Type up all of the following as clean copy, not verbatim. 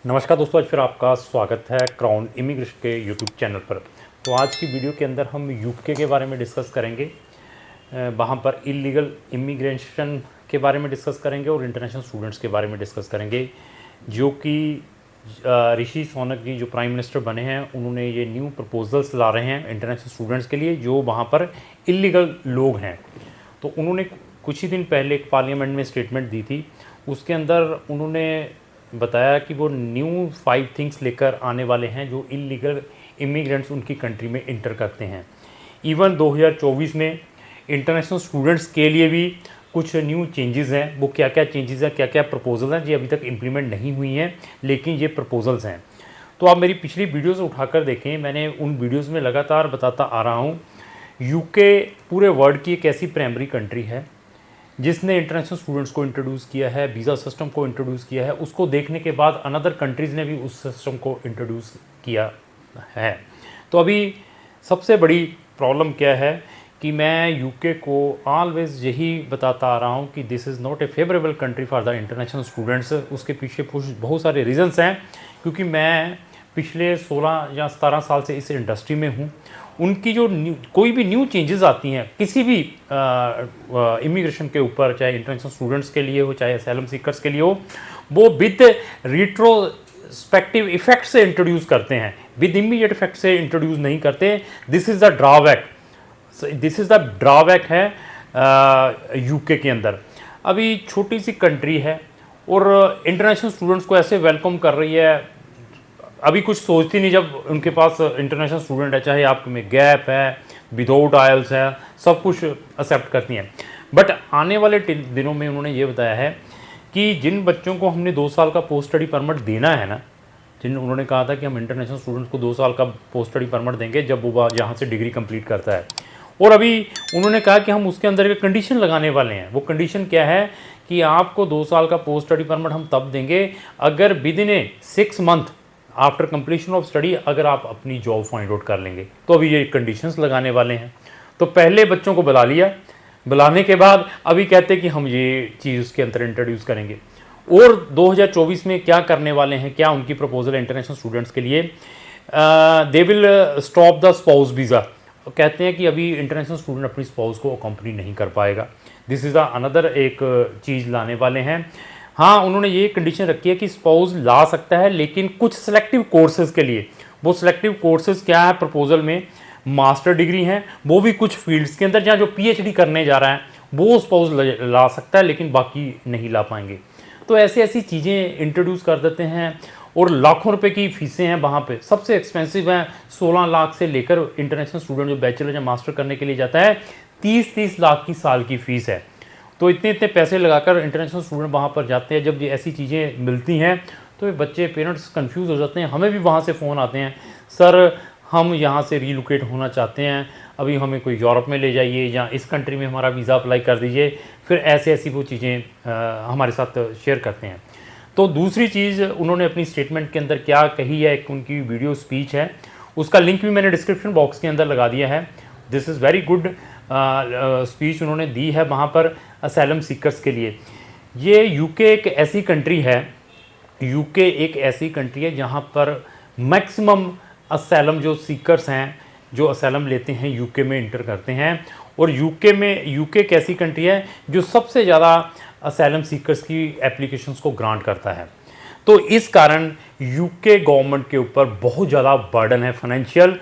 नमस्कार दोस्तों, आज फिर आपका स्वागत है क्राउन इमिग्रेशन के यूट्यूब चैनल पर। तो आज की वीडियो के अंदर हम यूके के बारे में डिस्कस करेंगे, वहाँ पर इलीगल इमिग्रेशन के बारे में डिस्कस करेंगे और इंटरनेशनल स्टूडेंट्स के बारे में डिस्कस करेंगे। जो कि ऋषि सुनक जी जो प्राइम मिनिस्टर बने हैं, उन्होंने ये न्यू प्रपोजल्स ला रहे हैं इंटरनेशनल स्टूडेंट्स के लिए जो वहाँ पर इलीगल लोग हैं। तो उन्होंने कुछ ही दिन पहले एक पार्लियामेंट में स्टेटमेंट दी थी, उसके अंदर उन्होंने बताया कि वो न्यू 5 थिंग्स लेकर आने वाले हैं जो इलीगल इमिग्रेंट्स उनकी कंट्री में इंटर करते हैं। इवन 2024 में इंटरनेशनल स्टूडेंट्स के लिए भी कुछ न्यू चेंजेस हैं। वो क्या क्या चेंजेस हैं, क्या क्या प्रपोजल हैं, ये अभी तक इम्प्लीमेंट नहीं हुई हैं, लेकिन ये प्रपोजल्स हैं। तो आप मेरी पिछली वीडियोस उठाकर देखें, मैंने उन वीडियोस में लगातार बताता आ रहा हूँ यूके पूरे वर्ल्ड की एक ऐसी प्राइमरी कंट्री है जिसने इंटरनेशनल स्टूडेंट्स को इंट्रोड्यूस किया है, वीज़ा सिस्टम को इंट्रोड्यूस किया है। उसको देखने के बाद अनदर कंट्रीज़ ने भी उस सिस्टम को इंट्रोड्यूस किया है। तो अभी सबसे बड़ी प्रॉब्लम क्या है कि मैं यूके को ऑलवेज़ यही बताता आ रहा हूँ कि this is not a favourable country for the international students. उसके पीछे बहुत सारे रीज़न्स हैं, क्योंकि मैं पिछले 16 या 17 साल से इस इंडस्ट्री में हूँ। उनकी जो कोई भी न्यू चेंजेस आती हैं किसी भी इमिग्रेशन के ऊपर, चाहे इंटरनेशनल स्टूडेंट्स के लिए हो, चाहे असाइलम सीकर्स के लिए हो, वो विद रिट्रोस्पेक्टिव इफेक्ट से इंट्रोड्यूस करते हैं, विद इमीडिएट इफेक्ट से इंट्रोड्यूस नहीं करते। दिस इज़ द ड्रॉबैक है यूके के अंदर। अभी छोटी सी कंट्री है और इंटरनेशनल स्टूडेंट्स को ऐसे वेलकम कर रही है, अभी कुछ सोचती नहीं जब उनके पास इंटरनेशनल स्टूडेंट है, चाहे आप में गैप है, विदाउट आयल्स है, सब कुछ एक्सेप्ट करती हैं। बट आने वाले दिनों में उन्होंने ये बताया है कि जिन बच्चों को हमने 2 साल का पोस्ट स्टडी परमिट देना है ना, उन्होंने कहा था कि हम इंटरनेशनल स्टूडेंट्स को 2 साल का पोस्ट स्टडी परमिट देंगे जब वो यहाँ से डिग्री कंप्लीट करता है। और अभी उन्होंने कहा कि हम उसके अंदर एक कंडीशन लगाने वाले हैं। वो कंडीशन क्या है कि आपको 2 साल का पोस्ट स्टडी परमिट हम तब देंगे अगर with in 6 month after completion of study अगर आप अपनी जॉब फाइंड आउट कर लेंगे। तो अभी ये कंडीशंस लगाने वाले हैं। तो पहले बच्चों को बुला लिया, बुलाने के बाद अभी कहते हैं कि हम ये चीज़ उसके अंदर इंट्रोड्यूस करेंगे। और 2024 में क्या करने वाले हैं, क्या उनकी प्रपोजल इंटरनेशनल स्टूडेंट्स के लिए, they will stop the spouse visa. कहते हैं कि अभी इंटरनेशनल स्टूडेंट अपनी स्पाउस को अकम्पनी नहीं कर पाएगा। दिस इज़ द अनदर एक चीज़ लाने वाले हैं। हाँ, उन्होंने ये कंडीशन रखी है कि स्पाउस ला सकता है, लेकिन कुछ सिलेक्टिव कोर्सेज के लिए। वो सिलेक्टिव कोर्सेज क्या है प्रपोजल में, मास्टर डिग्री हैं, वो भी कुछ फील्ड्स के अंदर, जहाँ जो पीएचडी करने जा रहा है वो स्पाउस ला सकता है, लेकिन बाकी नहीं ला पाएंगे। तो ऐसी ऐसी चीज़ें इंट्रोड्यूस कर देते हैं। और लाखों रुपए की फ़ीसें हैं वहाँ पे, सबसे एक्सपेंसिव हैं। 16 लाख से लेकर इंटरनेशनल स्टूडेंट जो बैचलर या मास्टर करने के लिए जाता है, 30-30 लाख की साल की फ़ीस है। तो इतने इतने पैसे लगाकर इंटरनेशनल स्टूडेंट वहाँ पर जाते हैं। जब ये ऐसी चीज़ें मिलती हैं तो ये बच्चे, पेरेंट्स कंफ्यूज हो जाते हैं। हमें भी वहाँ से फ़ोन आते हैं, सर हम यहाँ से रीलोकेट होना चाहते हैं, अभी हमें कोई यूरोप में ले जाइए या इस कंट्री में हमारा वीज़ा अप्लाई कर दीजिए। फिर ऐसी वो चीज़ें हमारे साथ शेयर करते हैं। तो दूसरी चीज़ उन्होंने अपनी स्टेटमेंट के अंदर क्या कही है, एक उनकी वीडियो स्पीच है, उसका लिंक भी मैंने डिस्क्रिप्शन बॉक्स के अंदर लगा दिया है। This is very good speech उन्होंने दी है वहाँ पर असाइलम सीकर्स के लिए। ये यूके एक ऐसी कंट्री है जहाँ पर मैक्सिमम असाइलम जो सीकर्स हैं, जो असाइलम लेते हैं यूके में इंटर करते हैं। और यूके एक ऐसी कंट्री है जो सबसे ज़्यादा असाइलम सीकर्स की एप्लीकेशंस को ग्रांट करता है। तो इस कारण यूके गवर्नमेंट के ऊपर बहुत ज़्यादा बर्डन है फाइनेंशियल,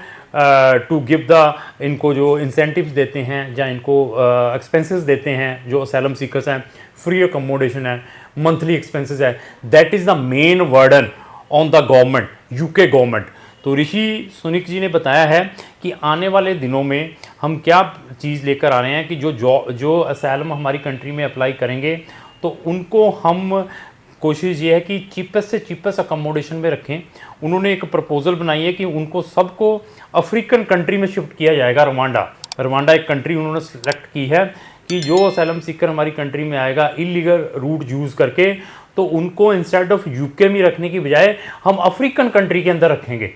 टू गिव द, इनको जो इंसेंटिव्स देते हैं या इनको एक्सपेंसेस देते हैं जो असाइलम सीकर्स हैं, फ्री अकोमोडेशन है, मंथली एक्सपेंसेस है, that is the main burden on the government, UK government. तो ऋषि सुनक जी ने बताया है कि आने वाले दिनों में हम क्या चीज़ लेकर आ रहे हैं कि जो असाइलम हमारी कंट्री में अप्लाई करेंगे तो उनको हम कोशिश ये है कि चीपेस्ट से चीपेस्ट अकोमोडेशन में रखें। उन्होंने एक प्रपोजल बनाई है कि उनको सबको अफ्रीकन कंट्री में शिफ्ट किया जाएगा। रवांडा एक कंट्री उन्होंने सेलेक्ट की है कि जो असाइलम सीकर हमारी कंट्री में आएगा इलीगल रूट यूज़ करके, तो उनको इंस्टेड ऑफ यूके में रखने की बजाय हम अफ्रीकन कंट्री के अंदर रखेंगे।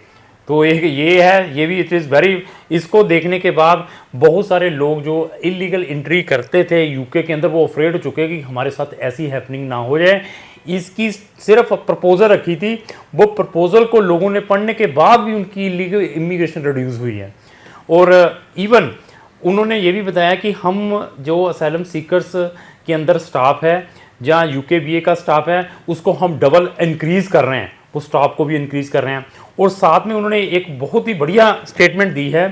तो एक ये है, ये भी इट इज़ वेरी, इसको देखने के बाद बहुत सारे लोग जो इलीगल एंट्री करते थे यूके के अंदर वो अफ्रेड हो चुके हैं कि हमारे साथ ऐसी हैपनिंग ना हो जाए। इसकी सिर्फ प्रपोजल रखी थी, वो प्रपोजल को लोगों ने पढ़ने के बाद भी उनकी इलीगल इमिग्रेशन रिड्यूस हुई है। और इवन उन्होंने ये भी बताया कि हम जो असाइलम सीकर्स के अंदर स्टाफ है, जहाँ यूके का स्टाफ है, उसको हम डबल इंक्रीज़ कर रहे हैं, वो स्टाफ को भी इंक्रीज़ कर रहे हैं। और साथ में उन्होंने एक बहुत ही बढ़िया स्टेटमेंट दी है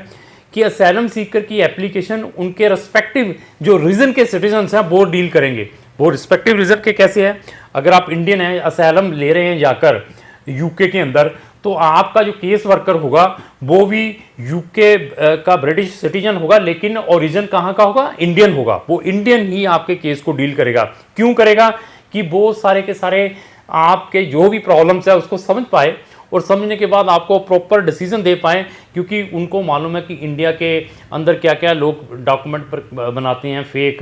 कि असाइलम सीकर की एप्लीकेशन उनके रिस्पेक्टिव जो रीजन के सिटीजन्स हैं वो डील करेंगे। वो रिस्पेक्टिव रीजन के कैसे है, अगर आप इंडियन हैं, असाइलम ले रहे हैं जाकर यूके के अंदर, तो आपका जो केस वर्कर होगा वो भी यूके का ब्रिटिश सिटीजन होगा, लेकिन ओरिजिन कहाँ का होगा, इंडियन होगा। वो इंडियन ही आपके केस को डील करेगा। क्यों करेगा कि वो सारे के सारे आपके जो भी प्रॉब्लम्स है उसको समझ पाए, और समझने के बाद आपको प्रॉपर डिसीजन दे पाएँ, क्योंकि उनको मालूम है कि इंडिया के अंदर क्या क्या लोग डॉक्यूमेंट पर बनाते हैं, फेक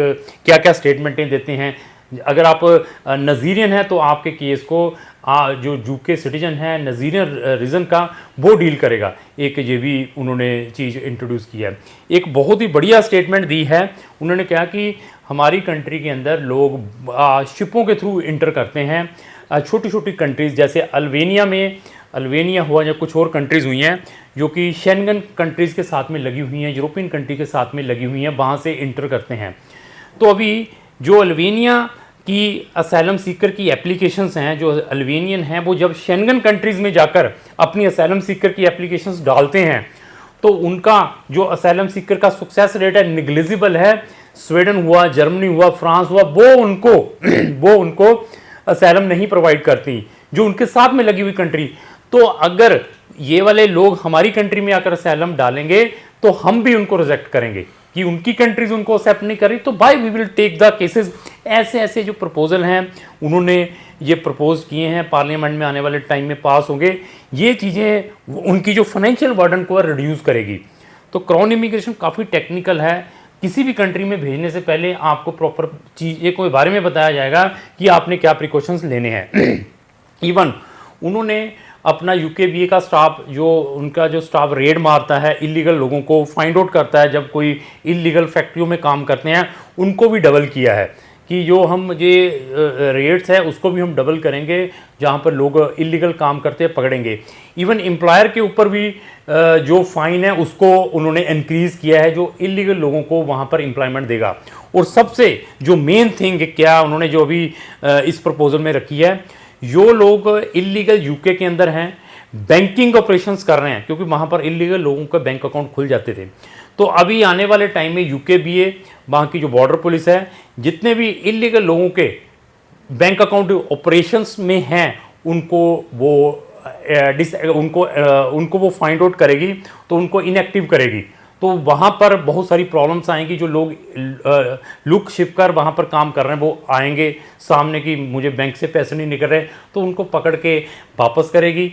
क्या क्या स्टेटमेंटें देते हैं। अगर आप नज़ीरियन हैं तो आपके केस को जो यूके सिटीजन है नज़ीरियन रीजन का वो डील करेगा। एक ये भी उन्होंने चीज़ इंट्रोड्यूस की है। एक बहुत ही बढ़िया स्टेटमेंट दी है, उन्होंने कहा कि हमारी कंट्री के अंदर लोग शिपों के थ्रू इंटर करते हैं, छोटी छोटी कंट्रीज़ जैसे अल्वेनिया हुआ या कुछ और कंट्रीज़ हुई हैं जो कि शेंगन कंट्रीज़ के साथ में लगी हुई हैं, यूरोपियन कंट्री के साथ में लगी हुई हैं, वहाँ से इंटर करते हैं। तो अभी जो अल्वेनिया की असाइलम सीकर की एप्लीकेशंस हैं, जो अल्वेनियन हैं, वो जब शेंगन कंट्रीज़ में जाकर अपनी असाइलम सीकर की एप्लीकेशंस डालते हैं तो उनका जो असाइलम सीकर का सक्सेस रेट है निग्लिजिबल है। स्वीडन हुआ, जर्मनी हुआ, फ्रांस हुआ, वो उनको असाइलम नहीं प्रोवाइड करती, जो उनके साथ में लगी हुई कंट्री। तो अगर ये वाले लोग हमारी कंट्री में आकर असाइलम डालेंगे तो हम भी उनको रिजेक्ट करेंगे कि उनकी कंट्रीज उनको एक्सेप्ट नहीं कर रही, तो by we will take the cases. ऐसे जो प्रपोजल हैं उन्होंने ये प्रपोज किए हैं, पार्लियामेंट में आने वाले टाइम में पास होंगे। ये चीज़ें उनकी जो फाइनेंशियल बर्डन को रिड्यूस करेगी। तो क्राउन इमिग्रेशन काफ़ी टेक्निकल है। किसी भी कंट्री में भेजने से पहले आपको प्रॉपर चीज़ें के बारे में बताया जाएगा कि आपने क्या प्रिकॉशंस लेने हैं। इवन उन्होंने अपना यूके का स्टाफ, जो उनका जो स्टाफ रेड मारता है, इलीगल लोगों को फाइंड आउट करता है जब कोई इलीगल फैक्ट्रियों में काम करते हैं, उनको भी डबल किया है कि जो हम ये रेट्स है उसको भी हम डबल करेंगे, जहाँ पर लोग इलीगल काम करते हैं पकड़ेंगे। इवन एम्प्लॉयर के ऊपर भी जो फाइन है उसको उन्होंने इंक्रीज़ किया है, जो इलीगल लोगों को वहाँ पर एम्प्लॉयमेंट देगा। और सबसे जो मेन थिंग क्या उन्होंने जो अभी इस प्रपोजल में रखी है, जो लोग इलीगल यूके के अंदर हैं, बैंकिंग ऑपरेशंस कर रहे हैं, क्योंकि वहाँ पर इलीगल लोगों का बैंक अकाउंट खुल जाते थे, तो अभी आने वाले टाइम में यूके वहाँ की जो बॉर्डर पुलिस है, जितने भी इलीगल लोगों के बैंक अकाउंट ऑपरेशंस में हैं उनको वो फाइंड आउट करेगी, तो उनको इनएक्टिव करेगी। तो वहाँ पर बहुत सारी प्रॉब्लम्स आएंगी। जो लोग लुक शिप कर वहाँ पर काम कर रहे हैं वो आएंगे सामने कि मुझे बैंक से पैसे नहीं निकल रहे, तो उनको पकड़ के वापस करेगी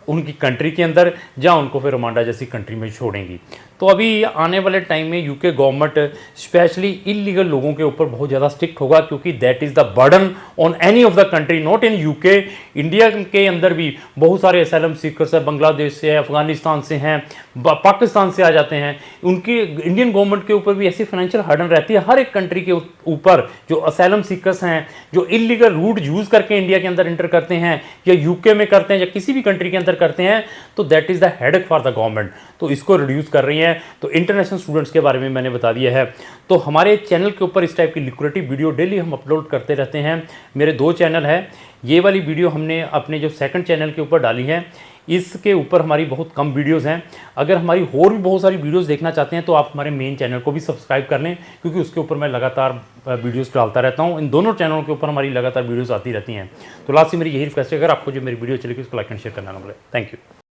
उनकी कंट्री के अंदर, जहाँ उनको फिर रवांडा जैसी कंट्री में छोड़ेंगी। तो अभी आने वाले टाइम में यूके गवर्नमेंट स्पेशली इलीगल लोगों के ऊपर बहुत ज़्यादा स्ट्रिक्ट होगा, क्योंकि that is the burden on any of the country, not in UK. India के अंदर भी बहुत सारे असाइलम सीकर्स हैं, बांग्लादेश से, अफगानिस्तान से हैं, पाकिस्तान से आ जाते हैं। उनकी इंडियन गवर्नमेंट के ऊपर भी ऐसी फाइनेंशियल हर्डन रहती है। हर एक कंट्री के ऊपर जो असाइलम सीकर्स हैं, जो इलीगल रूट यूज़ करके इंडिया के अंदर इंटर करते हैं, या यूके में करते हैं, या किसी भी कंट्री के अंदर करते हैं, तो that is the headache for the government. तो इसको रिड्यूस कर रही है। तो इंटरनेशनल स्टूडेंट्स के बारे में मैंने बता दिया है। तो हमारे चैनल के ऊपर इस टाइप की लिक्विडिटी वीडियो डेली हम अपलोड करते रहते हैं। मेरे 2 चैनल है। ये वाली वीडियो हमने अपने जो सेकंड चैनल के ऊपर डाली है, इसके ऊपर हमारी बहुत कम वीडियोस हैं। अगर हमारी और भी बहुत सारी वीडियोस देखना चाहते हैं तो आप हमारे मेन चैनल को भी सब्सक्राइब कर लें, क्योंकि उसके ऊपर मैं लगातार वीडियोस डालता रहता हूं। इन दोनों चैनलों के ऊपर हमारी लगातार वीडियोस आती रहती हैं। तो लास्ट में मेरी यही रिक्वेस्ट है, अगर आपको जो मेरी वीडियो चलेगी उसको लाइक एंड शेयर करना ना भूलें। Thank you.